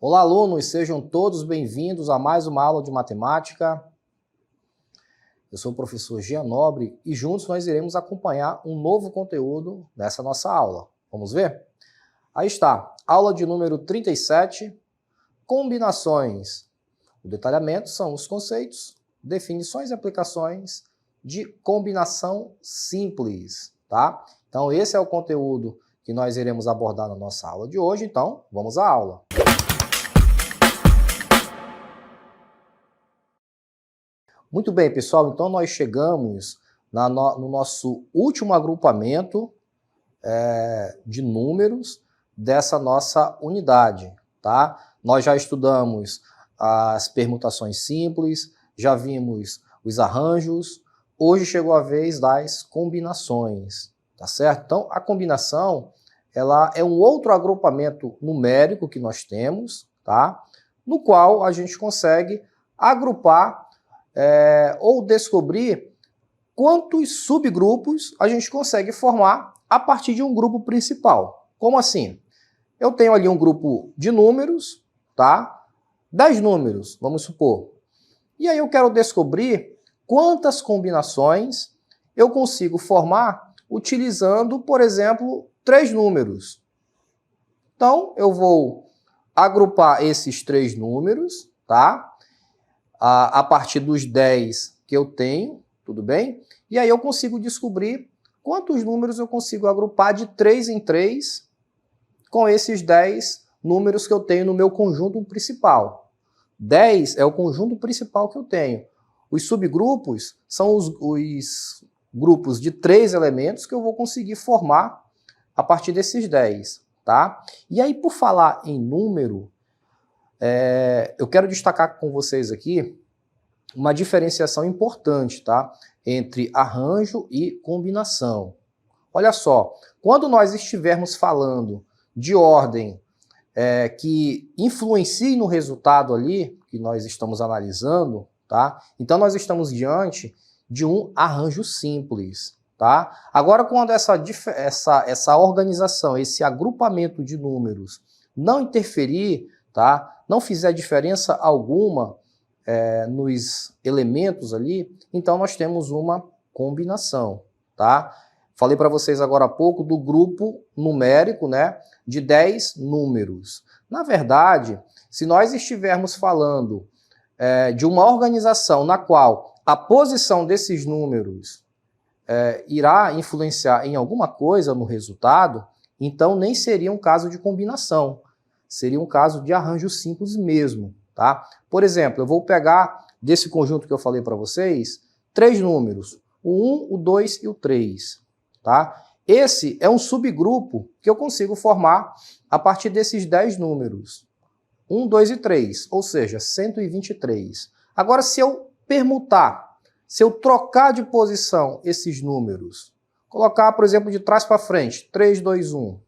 Olá, alunos, sejam todos bem-vindos a mais uma aula de matemática. Eu sou o professor Jean Nobre e juntos nós iremos acompanhar um novo conteúdo nessa nossa aula. Vamos ver? Aí está, aula de número 37, combinações. O detalhamento são os conceitos, definições e aplicações de combinação simples, tá? Então esse é o conteúdo que nós iremos abordar na nossa aula de hoje, então vamos à aula. Muito bem, pessoal, então nós chegamos no nosso último agrupamento de números dessa nossa unidade, tá? Nós já estudamos as permutações simples, já vimos os arranjos, hoje chegou a vez das combinações, tá certo? Então, a combinação, ela é um outro agrupamento numérico que nós temos, tá? No qual a gente consegue agrupar ou descobrir quantos subgrupos a gente consegue formar a partir de um grupo principal. Como assim? Eu tenho ali um grupo de números, tá? 10 números, vamos supor. E aí eu quero descobrir quantas combinações eu consigo formar utilizando, por exemplo, 3 números. Então, eu vou agrupar esses 3 números, tá? A partir dos 10 que eu tenho, tudo bem? E aí eu consigo descobrir quantos números eu consigo agrupar de 3 em 3 com esses 10 números que eu tenho no meu conjunto principal. 10 é o conjunto principal que eu tenho. Os subgrupos são os grupos de 3 elementos que eu vou conseguir formar a partir desses 10, tá? E aí, por falar em número, eu quero destacar com vocês aqui uma diferenciação importante, tá? Entre arranjo e combinação. Olha só, quando nós estivermos falando de ordem que influencie no resultado ali, que nós estamos analisando, tá? Então nós estamos diante de um arranjo simples, tá? Agora, quando essa organização, esse agrupamento de números não interferir, tá? Não fizer diferença alguma nos elementos ali, então nós temos uma combinação, tá? Falei para vocês agora há pouco do grupo numérico, né, de 10 números. Na verdade, se nós estivermos falando de uma organização na qual a posição desses números irá influenciar em alguma coisa no resultado, então nem seria um caso de combinação, seria um caso de arranjo simples mesmo, tá? Por exemplo, eu vou pegar desse conjunto que eu falei para vocês, 3 números, o 1, o 2 e o 3, tá? Esse é um subgrupo que eu consigo formar a partir desses 10 números, 1, 2 e 3, ou seja, 123. Agora, se eu permutar, se eu trocar de posição esses números, colocar, por exemplo, de trás para frente, 3, 2, 1,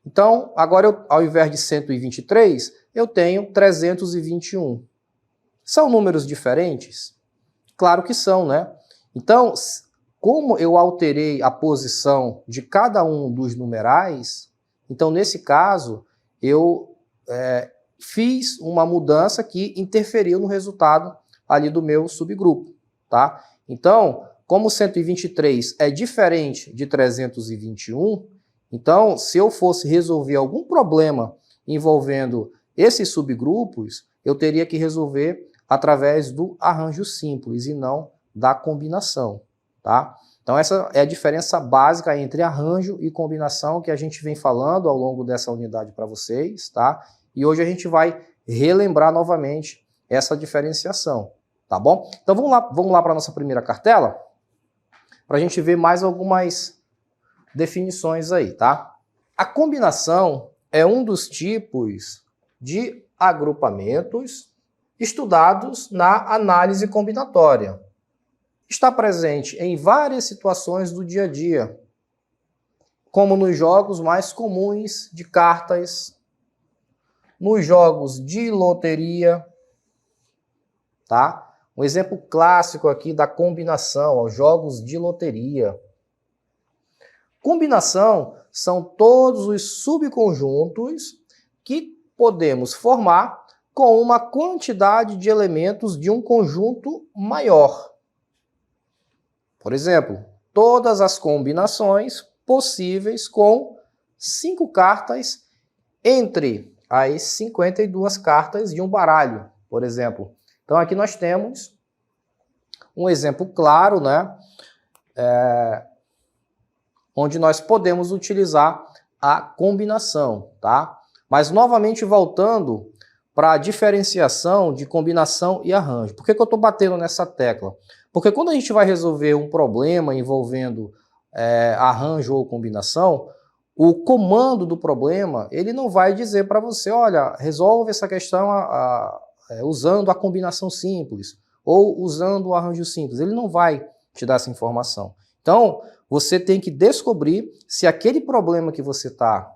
então, agora, ao invés de 123, eu tenho 321. São números diferentes? Claro que são, né? Então, como eu alterei a posição de cada um dos numerais, então, nesse caso, eu fiz uma mudança que interferiu no resultado ali do meu subgrupo, tá? Então, como 123 é diferente de 321, então, se eu fosse resolver algum problema envolvendo esses subgrupos, eu teria que resolver através do arranjo simples e não da combinação, tá? Então, essa é a diferença básica entre arranjo e combinação que a gente vem falando ao longo dessa unidade para vocês, tá? E hoje a gente vai relembrar novamente essa diferenciação, tá bom? Então, vamos lá para a nossa primeira cartela, para a gente ver mais algumas definições aí, tá? A combinação é um dos tipos de agrupamentos estudados na análise combinatória. Está presente em várias situações do dia a dia, como nos jogos mais comuns de cartas, nos jogos de loteria, tá? Um exemplo clássico aqui da combinação, os jogos de loteria. Combinação são todos os subconjuntos que podemos formar com uma quantidade de elementos de um conjunto maior. Por exemplo, todas as combinações possíveis com 5 cartas entre as 52 cartas de um baralho, por exemplo. Então aqui nós temos um exemplo claro, né? Onde nós podemos utilizar a combinação, tá? Mas novamente voltando para a diferenciação de combinação e arranjo. Por que eu estou batendo nessa tecla? Porque quando a gente vai resolver um problema envolvendo arranjo ou combinação, o comando do problema, ele não vai dizer para você, olha, resolve essa questão usando a combinação simples ou usando o arranjo simples. Ele não vai te dar essa informação. Então, você tem que descobrir se aquele problema que você está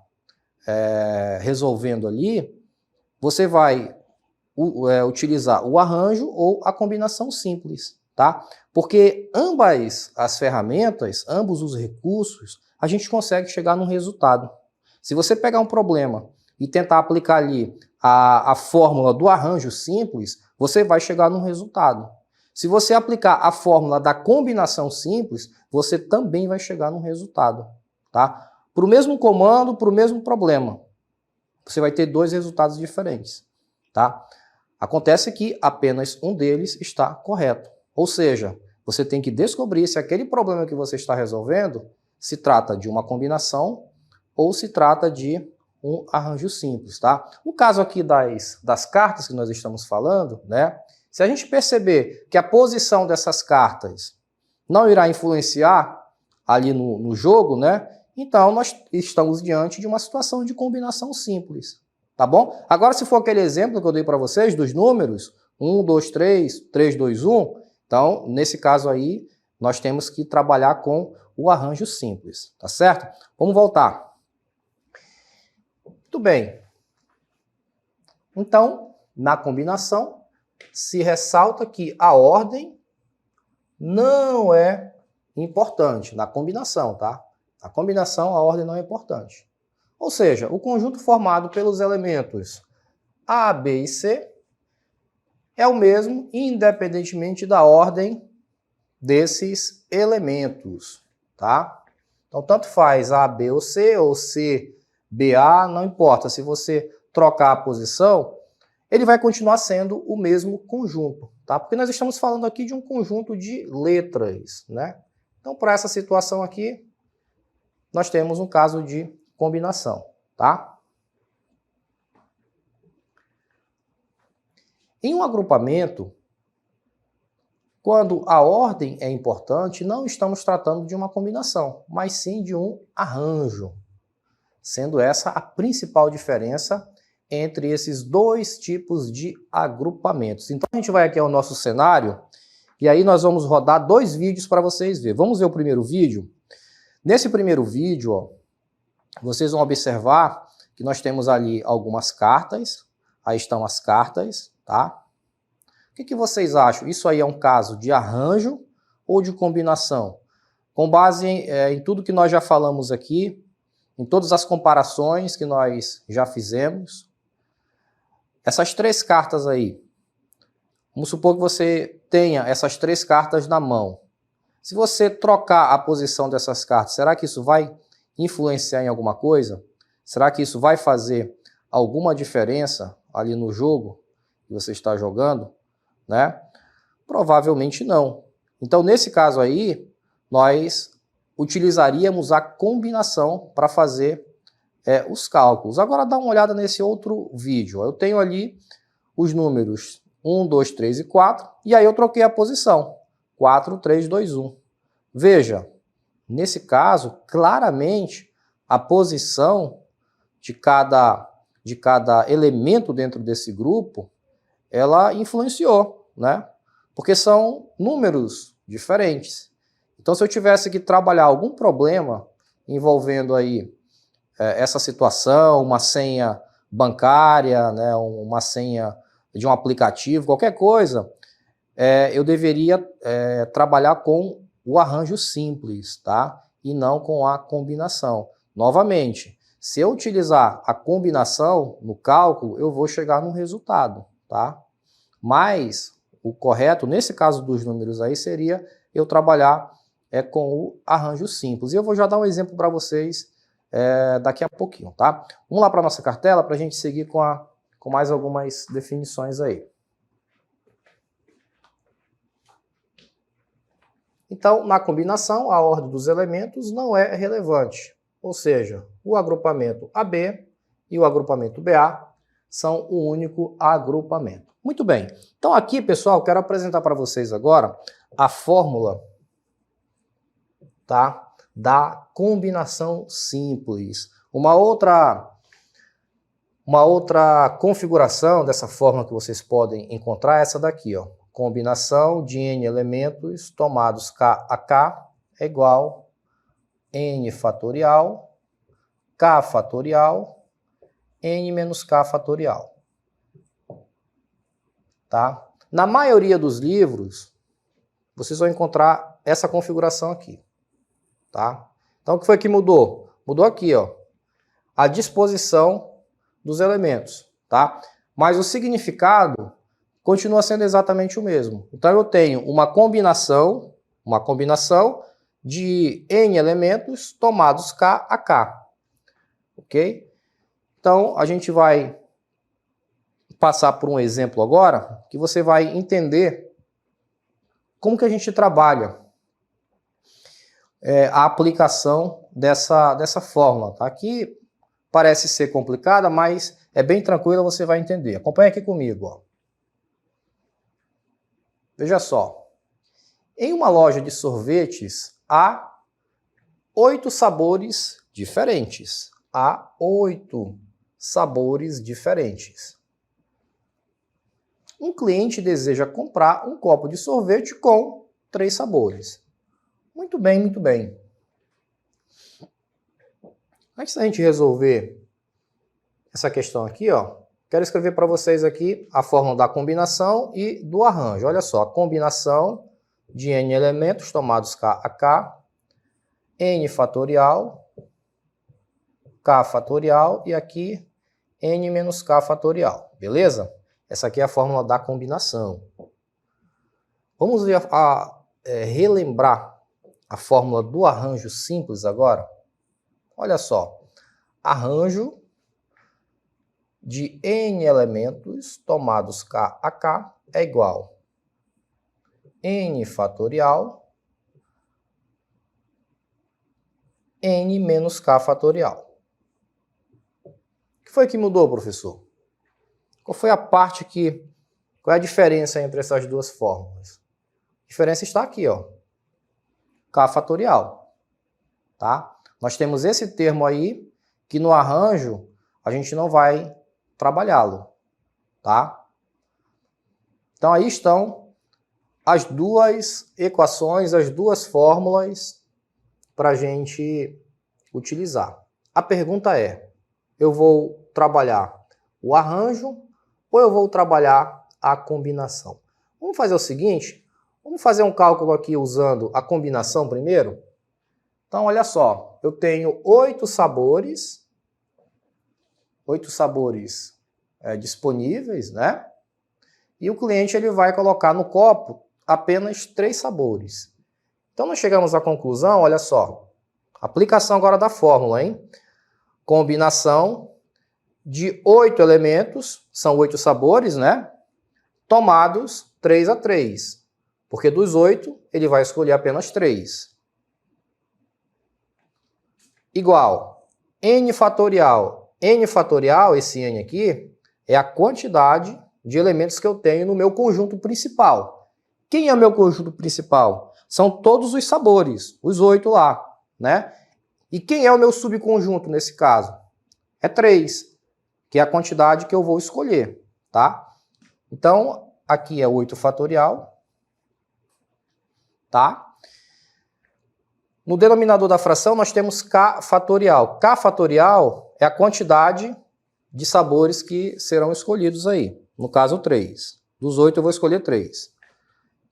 resolvendo ali, você vai utilizar o arranjo ou a combinação simples, tá? Porque ambas as ferramentas, ambos os recursos, a gente consegue chegar num resultado. Se você pegar um problema e tentar aplicar ali a fórmula do arranjo simples, você vai chegar num resultado. Se você aplicar a fórmula da combinação simples, você também vai chegar num resultado, tá? Para o mesmo comando, para o mesmo problema, você vai ter 2 resultados diferentes, tá? Acontece que apenas um deles está correto. Ou seja, você tem que descobrir se aquele problema que você está resolvendo se trata de uma combinação ou se trata de um arranjo simples, tá? No caso aqui das cartas que nós estamos falando, né? Se a gente perceber que a posição dessas cartas não irá influenciar ali no jogo, né? Então nós estamos diante de uma situação de combinação simples, tá bom? Agora, se for aquele exemplo que eu dei para vocês dos números, 1, 2, 3, 3, 2, 1, então nesse caso aí nós temos que trabalhar com o arranjo simples, tá certo? Vamos voltar. Muito bem. Então, na combinação, se ressalta que a ordem não é importante na combinação, tá? Na combinação, a ordem não é importante. Ou seja, o conjunto formado pelos elementos A, B e C é o mesmo, independentemente da ordem desses elementos, tá? Então, tanto faz A, B ou C, B, A, não importa. Se você trocar a posição, ele vai continuar sendo o mesmo conjunto, tá? Porque nós estamos falando aqui de um conjunto de letras, né? Então, para essa situação aqui, nós temos um caso de combinação, tá? Em um agrupamento, quando a ordem é importante, não estamos tratando de uma combinação, mas sim de um arranjo, sendo essa a principal diferença entre esses 2 tipos de agrupamentos. Então a gente vai aqui ao nosso cenário e aí nós vamos rodar 2 vídeos para vocês verem. Vamos ver o primeiro vídeo? Nesse primeiro vídeo, ó, vocês vão observar que nós temos ali algumas cartas. Aí estão as cartas, tá? O que vocês acham? Isso aí é um caso de arranjo ou de combinação? Com base em tudo que nós já falamos aqui, em todas as comparações que nós já fizemos, essas 3 cartas aí, vamos supor que você tenha essas 3 cartas na mão. Se você trocar a posição dessas cartas, será que isso vai influenciar em alguma coisa? Será que isso vai fazer alguma diferença ali no jogo que você está jogando, né? Provavelmente não. Então, nesse caso aí, nós utilizaríamos a combinação para fazer os cálculos. Agora dá uma olhada nesse outro vídeo. Eu tenho ali os números 1, 2, 3 e 4, e aí eu troquei a posição. 4, 3, 2, 1. Veja, nesse caso, claramente, a posição de cada elemento dentro desse grupo, ela influenciou, né? Porque são números diferentes. Então, se eu tivesse que trabalhar algum problema envolvendo aí essa situação, uma senha bancária, né, uma senha de um aplicativo, qualquer coisa, eu deveria trabalhar com o arranjo simples, tá? E não com a combinação. Novamente, Se eu utilizar a combinação no cálculo, eu vou chegar num resultado, tá? Mas o correto, nesse caso dos números aí, seria eu trabalhar com o arranjo simples. E eu vou já dar um exemplo para vocês daqui a pouquinho, tá? Vamos lá para a nossa cartela para a gente seguir com mais algumas definições aí. Então, na combinação, a ordem dos elementos não é relevante. Ou seja, o agrupamento AB e o agrupamento BA são o único agrupamento. Muito bem. Então aqui, pessoal, quero apresentar para vocês agora a fórmula, tá, da combinação simples. Uma outra configuração dessa fórmula que vocês podem encontrar é essa daqui, ó. Combinação de n elementos tomados k a k é igual n fatorial, k fatorial, n menos k fatorial. Tá? Na maioria dos livros, vocês vão encontrar essa configuração aqui. Tá? Então, o que foi que mudou? Mudou aqui, ó, a disposição dos elementos. Tá? Mas o significado continua sendo exatamente o mesmo. Então, eu tenho uma combinação de n elementos tomados k a k. Ok? Então, a gente vai passar por um exemplo agora, que você vai entender como que a gente trabalha a aplicação dessa fórmula. Tá? Aqui parece ser complicada, mas é bem tranquila, você vai entender. Acompanha aqui comigo. Ó. Veja só. Em uma loja de sorvetes, há 8 sabores diferentes. Há 8 sabores diferentes. Um cliente deseja comprar um copo de sorvete com 3 sabores. Muito bem, muito bem. Antes da gente resolver essa questão aqui, ó, quero escrever para vocês aqui a fórmula da combinação e do arranjo. Olha só, a combinação de n elementos tomados k a k, n fatorial, k fatorial e aqui n menos k fatorial, beleza? Essa aqui é a fórmula da combinação. Vamos relembrar a fórmula do arranjo simples agora? Olha só, arranjo de n elementos tomados k a k é igual n fatorial n menos k fatorial. O que foi que mudou, professor? Qual foi a parte qual é a diferença entre essas duas fórmulas? A diferença está aqui, ó, k fatorial, tá? Nós temos esse termo aí que no arranjo a gente não vai trabalhá-lo, tá? Então aí estão as duas equações, as duas fórmulas para a gente utilizar. A pergunta é, eu vou trabalhar o arranjo ou eu vou trabalhar a combinação? Vamos fazer o seguinte, vamos fazer um cálculo aqui usando a combinação primeiro? Então, olha só, eu tenho 8 sabores disponíveis, né? E o cliente ele vai colocar no copo apenas 3 sabores. Então, nós chegamos à conclusão, olha só, aplicação agora da fórmula, hein? Combinação de 8 elementos, são 8 sabores, né? Tomados 3 a 3, porque dos 8 ele vai escolher apenas 3. Igual n fatorial. N fatorial, esse n aqui, é a quantidade de elementos que eu tenho no meu conjunto principal. Quem é o meu conjunto principal? São todos os sabores, os 8 lá, né? E quem é o meu subconjunto nesse caso? É 3, que é a quantidade que eu vou escolher, tá? Então, aqui é 8 fatorial, tá? No denominador da fração, nós temos k fatorial. K fatorial é a quantidade de sabores que serão escolhidos aí. No caso, 3. Dos 8, eu vou escolher 3.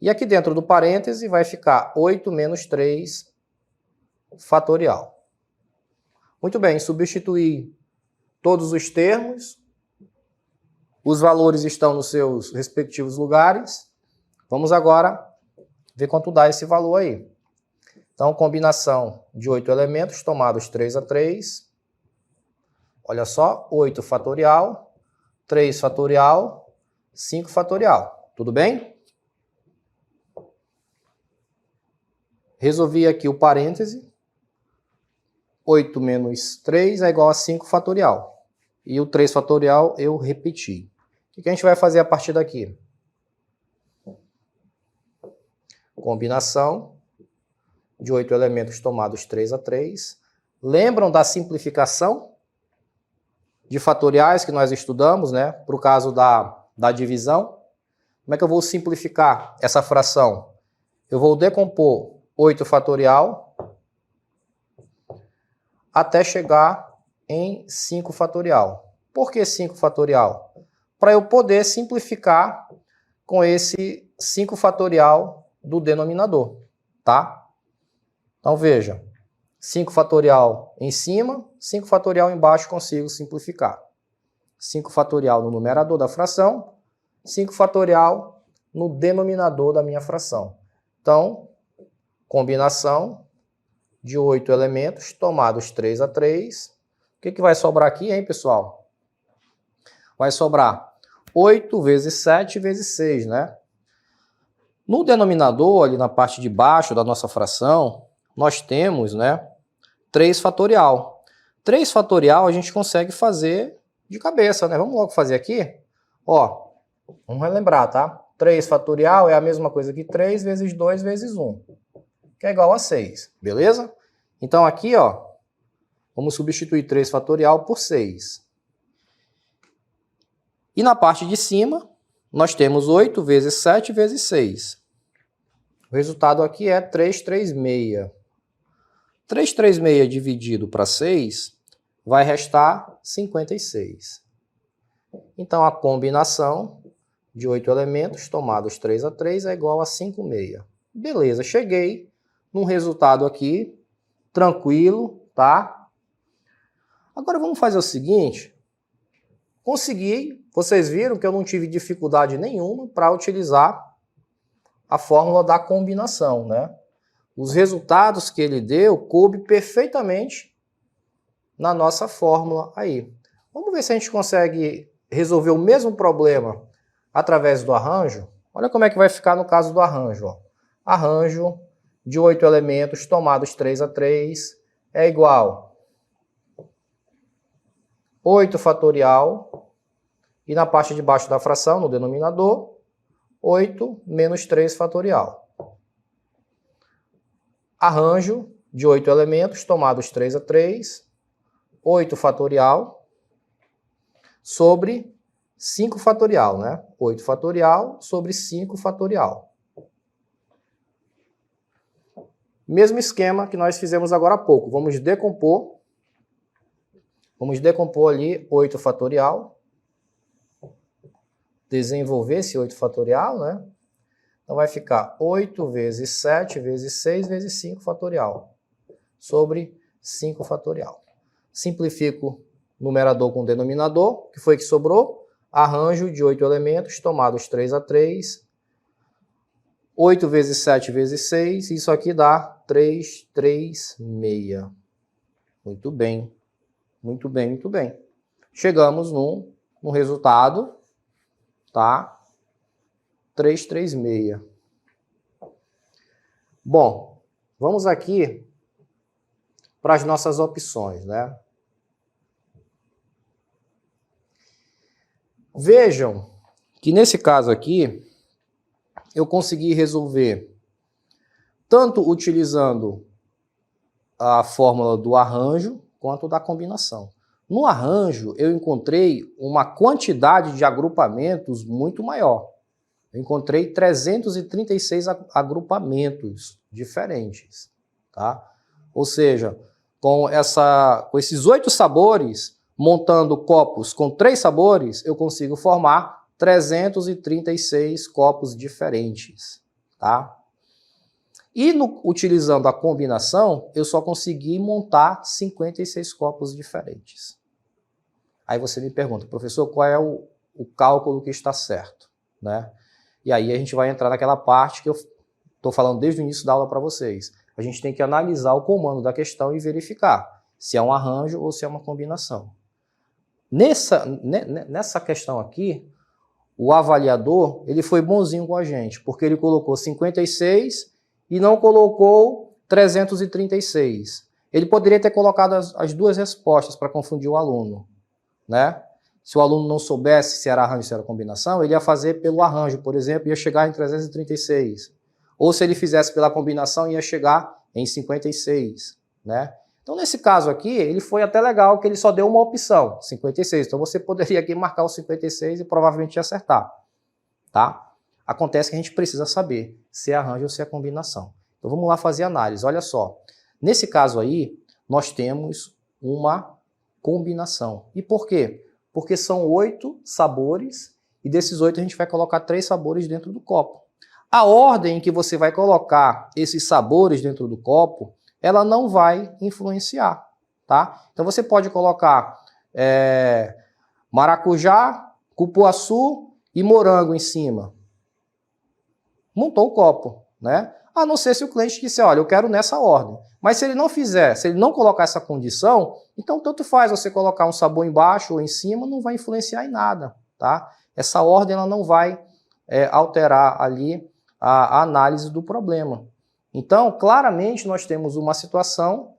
E aqui dentro do parêntese vai ficar 8 menos 3 fatorial. Muito bem, substituir todos os termos. Os valores estão nos seus respectivos lugares. Vamos agora ver quanto dá esse valor aí. Então, combinação de 8 elementos tomados 3 a 3. Olha só, 8 fatorial, 3 fatorial, 5 fatorial. Tudo bem? Resolvi aqui o parêntese. 8 menos 3 é igual a 5 fatorial. E o 3 fatorial eu repeti. O que a gente vai fazer a partir daqui? Combinação de 8 elementos tomados 3 a 3. Lembram da simplificação de fatoriais que nós estudamos, né? Para o caso da divisão. Como é que eu vou simplificar essa fração? Eu vou decompor 8 fatorial até chegar em 5 fatorial. Por que 5 fatorial? Para eu poder simplificar com esse 5 fatorial do denominador, tá? Então, veja, 5 fatorial em cima, 5 fatorial embaixo, consigo simplificar. 5 fatorial no numerador da fração, 5 fatorial no denominador da minha fração. Então, combinação de 8 elementos tomados 3 a 3. O que vai sobrar aqui, hein, pessoal? Vai sobrar 8 vezes 7 vezes 6, né? No denominador, ali na parte de baixo da nossa fração, nós temos, né, 3 fatorial. 3 fatorial a gente consegue fazer de cabeça, né? Vamos logo fazer aqui. Ó, vamos relembrar, tá? 3 fatorial é a mesma coisa que 3 vezes 2 vezes 1, que é igual a 6, beleza? Então aqui, ó, vamos substituir 3 fatorial por 6. E na parte de cima, nós temos 8 vezes 7 vezes 6. O resultado aqui é 336. 336 dividido para 6 vai restar 56. Então, a combinação de 8 elementos tomados 3 a 3 é igual a 56. Beleza, cheguei num resultado aqui, tranquilo, tá? Agora vamos fazer o seguinte. Consegui, vocês viram que eu não tive dificuldade nenhuma para utilizar a fórmula da combinação, né? Os resultados que ele deu coube perfeitamente na nossa fórmula aí. Vamos ver se a gente consegue resolver o mesmo problema através do arranjo. Olha como é que vai ficar no caso do arranjo. Ó. Arranjo de 8 elementos tomados 3 a 3 é igual a 8 fatorial e na parte de baixo da fração, no denominador, 8 menos 3 fatorial. Arranjo de 8 elementos tomados 3 a 3, 8 fatorial sobre 5 fatorial, né? 8 fatorial sobre 5 fatorial. Mesmo esquema que nós fizemos agora há pouco. Vamos decompor. Vamos decompor ali 8 fatorial. Desenvolver esse 8 fatorial, né? Então vai ficar 8 vezes 7 vezes 6 vezes 5 fatorial sobre 5 fatorial. Simplifico numerador com denominador, que foi que sobrou? Arranjo de 8 elementos tomados 3 a 3. 8 vezes 7 vezes 6, isso aqui dá 336. Muito bem, muito bem, muito bem. Chegamos no resultado, tá? 336. Bom, vamos aqui para as nossas opções, né? Vejam que nesse caso aqui, eu consegui resolver tanto utilizando a fórmula do arranjo quanto da combinação. No arranjo, eu encontrei uma quantidade de agrupamentos muito maior. Eu encontrei 336 agrupamentos diferentes, tá? Ou seja, com esses 8 sabores, montando copos com 3 sabores, eu consigo formar 336 copos diferentes, tá? E utilizando a combinação, eu só consegui montar 56 copos diferentes. Aí você me pergunta, professor, qual é o cálculo que está certo, né? E aí a gente vai entrar naquela parte que eu estou falando desde o início da aula para vocês. A gente tem que analisar o comando da questão e verificar se é um arranjo ou se é uma combinação. Nessa questão aqui, o avaliador ele foi bonzinho com a gente, porque ele colocou 56 e não colocou 336. Ele poderia ter colocado as duas respostas para confundir o aluno, né? Se o aluno não soubesse se era arranjo ou se era combinação, ele ia fazer pelo arranjo, por exemplo, ia chegar em 336. Ou se ele fizesse pela combinação, ia chegar em 56, né? Então, nesse caso aqui, ele foi até legal que ele só deu uma opção, 56. Então, você poderia aqui marcar o 56 e provavelmente ia acertar, tá? Acontece que a gente precisa saber se é arranjo ou se é combinação. Então, vamos lá fazer análise. Olha só, nesse caso aí, nós temos uma combinação. E por quê? Porque são 8 sabores e desses 8 a gente vai colocar 3 sabores dentro do copo. A ordem em que você vai colocar esses sabores dentro do copo, ela não vai influenciar, tá? Então você pode colocar maracujá, cupuaçu e morango em cima. Montou o copo, né? A não ser se o cliente disser, olha, eu quero nessa ordem. Mas se ele não fizer, se ele não colocar essa condição, então tanto faz você colocar um sabor embaixo ou em cima, não vai influenciar em nada, tá? Essa ordem ela não vai alterar ali a análise do problema. Então, claramente, nós temos uma situação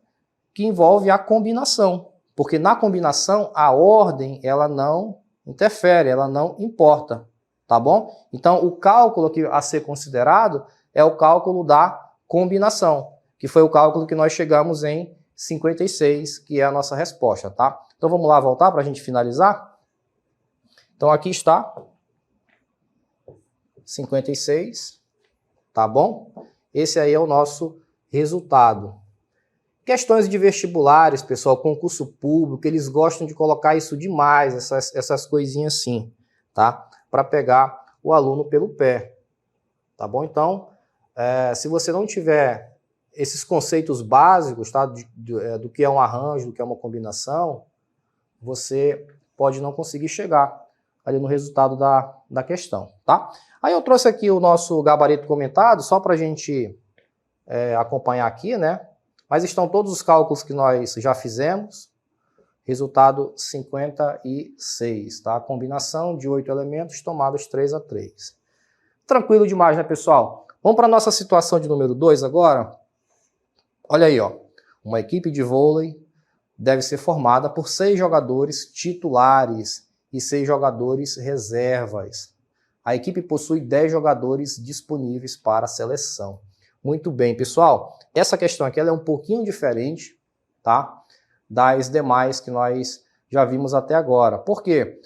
que envolve a combinação, porque na combinação a ordem ela não interfere, ela não importa, tá bom? Então, o cálculo aqui a ser considerado é o cálculo da combinação, que foi o cálculo que nós chegamos em 56, que é a nossa resposta, tá? Então vamos lá voltar para a gente finalizar? Então aqui está 56, tá bom? Esse aí é o nosso resultado. Questões de vestibulares, pessoal, concurso público, eles gostam de colocar isso demais, essas coisinhas assim, tá? Para pegar o aluno pelo pé, tá bom? Então, se você não tiver esses conceitos básicos, tá? Do que é um arranjo, do que é uma combinação, você pode não conseguir chegar ali no resultado da questão, tá? Aí eu trouxe aqui o nosso gabarito comentado, só para a gente acompanhar aqui, né? Mas estão todos os cálculos que nós já fizemos. Resultado 56, tá? Combinação de 8 elementos tomados 3-3. Tranquilo demais, né, pessoal? Vamos para a nossa situação de número 2 agora? Olha aí, ó. Uma equipe de vôlei deve ser formada por 6 jogadores titulares e 6 jogadores reservas. A equipe possui 10 jogadores disponíveis para a seleção. Muito bem, pessoal. Essa questão aqui ela é um pouquinho diferente, tá? Das demais que nós já vimos até agora. Por quê?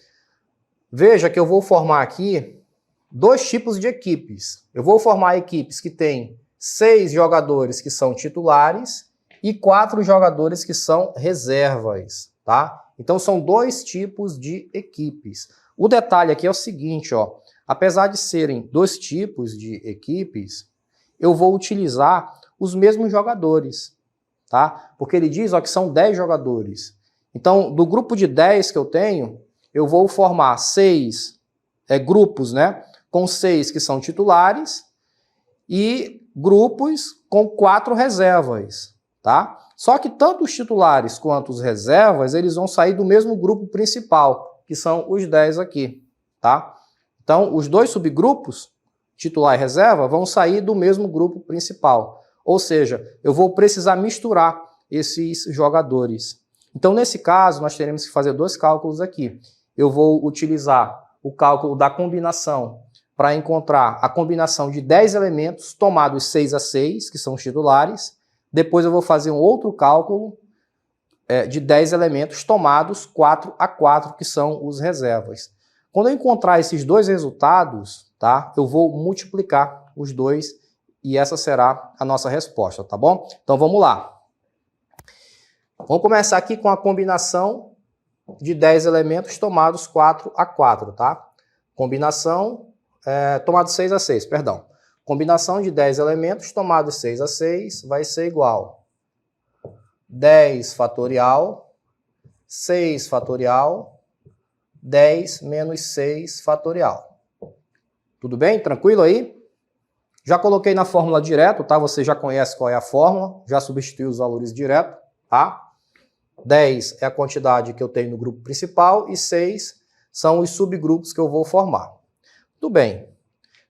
Veja que eu vou formar aqui 2 tipos de equipes. Eu vou formar equipes que têm 6 jogadores que são titulares e 4 jogadores que são reservas, tá? Então são 2 tipos de equipes. O detalhe aqui é o seguinte, ó. Apesar de serem 2 tipos de equipes, eu vou utilizar os mesmos jogadores, tá? Porque ele diz, ó, que são 10 jogadores. Então, do grupo de 10 que eu tenho, eu vou formar 6 grupos, né? Com 6 que são titulares e grupos com 4 reservas, tá? Só que tanto os titulares quanto os reservas, eles vão sair do mesmo grupo principal, que são os 10 aqui, tá? Então, os 2 subgrupos, titular e reserva, vão sair do mesmo grupo principal. Ou seja, eu vou precisar misturar esses jogadores. Então, nesse caso, nós teremos que fazer 2 cálculos aqui. Eu vou utilizar o cálculo da combinação para encontrar a combinação de 10 elementos tomados 6-6, que são os titulares. Depois eu vou fazer um outro cálculo de 10 elementos tomados 4-4, que são os reservas. Quando eu encontrar esses 2 resultados, tá, eu vou multiplicar os 2 e essa será a nossa resposta, tá bom? Então vamos lá. Vamos começar aqui com a combinação de 10 elementos tomados 4-4, tá? Combinação, tomados 6-6, perdão. Combinação de 10 elementos tomado 6 a 6 vai ser igual 10 fatorial, 6 fatorial, 10 menos 6 fatorial. Tudo bem? Tranquilo aí? Já coloquei na fórmula direto, tá? Você já conhece qual é a fórmula, já substituiu os valores direto, tá? 10 é a quantidade que eu tenho no grupo principal e 6 são os subgrupos que eu vou formar. Tudo bem.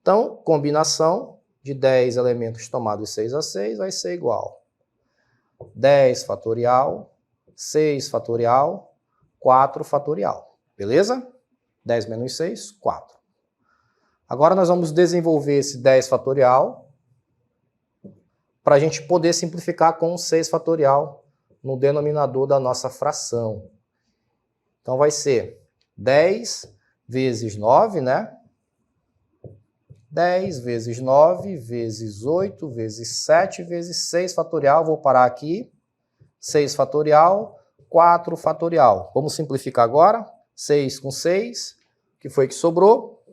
Então, combinação de 10 elementos tomados 6 a 6 vai ser igual 10 fatorial, 6 fatorial, 4 fatorial. Beleza? 10 menos 6, 4. Agora nós vamos desenvolver esse 10 fatorial para a gente poder simplificar com o 6 fatorial no denominador da nossa fração. Então vai ser 10 vezes 9, né? 10 vezes 9 vezes 8 vezes 7 vezes 6 fatorial. Vou parar aqui. 6 fatorial, 4 fatorial. Vamos simplificar agora. 6 com 6. O que foi que sobrou?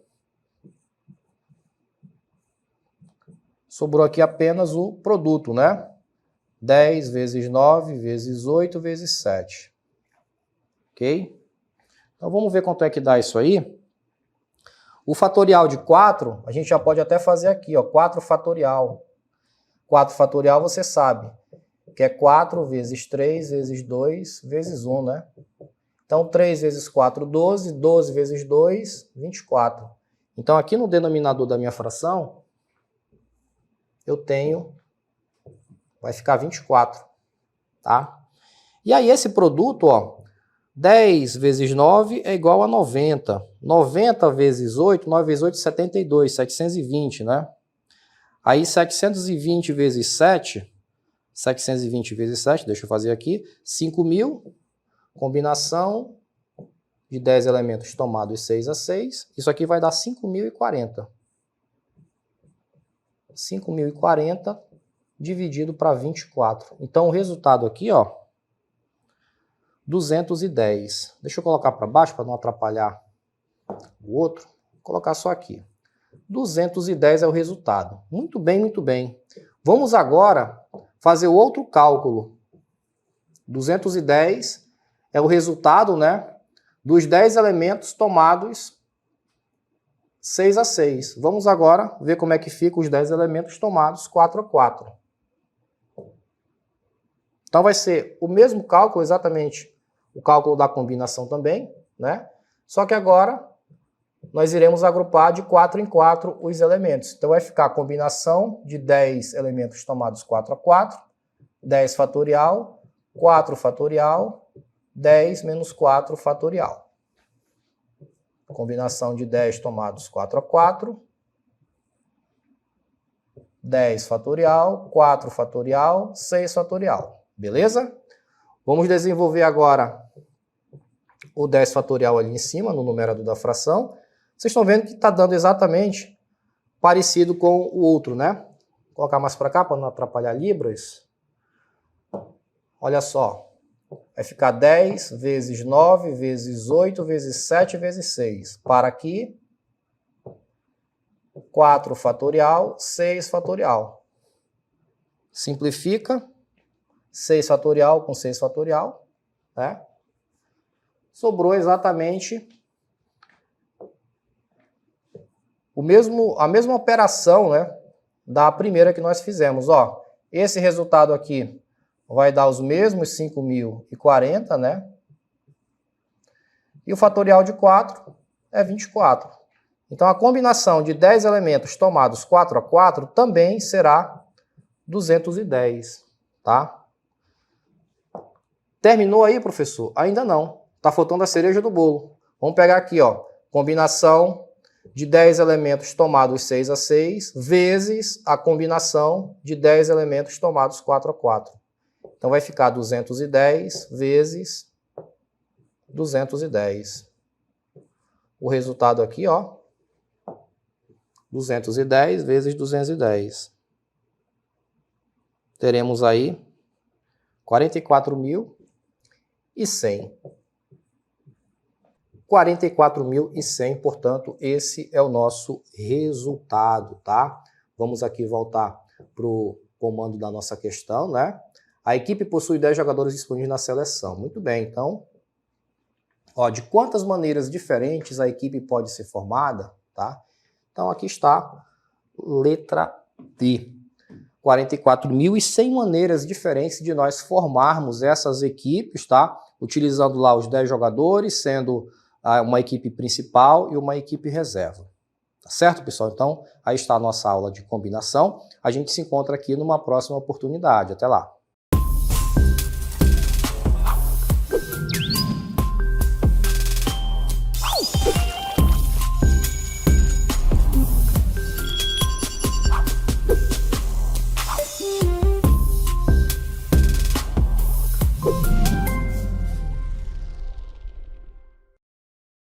Sobrou aqui apenas o produto, né? 10 vezes 9 vezes 8 vezes 7. Ok? Então vamos ver quanto é que dá isso aí. O fatorial de 4, a gente já pode até fazer aqui, ó, 4 fatorial. 4 fatorial você sabe, que é 4 vezes 3 vezes 2 vezes 1, né? Então 3 vezes 4, 12, 12 vezes 2, 24. Então aqui no denominador da minha fração, eu tenho, vai ficar 24, tá? E aí esse produto, ó, 10 vezes 9 é igual a 90. 90 vezes 8, 9 vezes 8, 72, 720, né? Aí 720 vezes 7, 720 vezes 7, deixa eu fazer aqui, 5.000, combinação de 10 elementos tomados 6 a 6, isso aqui vai dar 5.040. 5.040 dividido para 24. Então o resultado aqui, ó, 210. Deixa eu colocar para baixo para não atrapalhar o outro. Vou colocar só aqui. 210 é o resultado. Muito bem, muito bem. Vamos agora fazer o outro cálculo. 210 é o resultado, né, dos 10 elementos tomados 6 a 6. Vamos agora ver como é que fica os 10 elementos tomados 4 a 4. Então vai ser o mesmo cálculo, exatamente o cálculo da combinação também, né? Só que agora nós iremos agrupar de 4 em 4 os elementos. Então vai ficar a combinação de 10 elementos tomados 4 a 4, 10 fatorial, 4 fatorial, 10 menos 4 fatorial. Combinação de 10 tomados 4 a 4, 10 fatorial, 4 fatorial, 6 fatorial. Beleza? Vamos desenvolver agora o 10 fatorial ali em cima, no numerador da fração. Vocês estão vendo que está dando exatamente parecido com o outro, né? Vou colocar mais para cá para não atrapalhar libras. Olha só. Vai ficar 10 vezes 9 vezes 8 vezes 7 vezes 6. Para aqui. 4 fatorial, 6 fatorial. Simplifica. 6 fatorial com 6 fatorial. Né? Sobrou exatamente a mesma operação, né, da primeira que nós fizemos. Ó, esse resultado aqui vai dar os mesmos 5.040, né? E o fatorial de 4 é 24. Então, a combinação de 10 elementos tomados 4 a 4 também será 210, tá? Terminou aí, professor? Ainda não. Tá faltando a cereja do bolo. Vamos pegar aqui, ó. Combinação de 10 elementos tomados 6 a 6 vezes a combinação de 10 elementos tomados 4 a 4. Então vai ficar 210 vezes 210. O resultado aqui, ó, 210 vezes 210. Teremos aí 44.100. 44.100, portanto, esse é o nosso resultado, tá? Vamos aqui voltar para o comando da nossa questão, né? A equipe possui 10 jogadores disponíveis na seleção. Muito bem, então, ó, de quantas maneiras diferentes a equipe pode ser formada, tá? Então, aqui está, letra D. 44.100 maneiras diferentes de nós formarmos essas equipes, tá? Utilizando lá os 10 jogadores, sendo uma equipe principal e uma equipe reserva. Tá certo, pessoal? Então, aí está a nossa aula de combinação. A gente se encontra aqui numa próxima oportunidade. Até lá!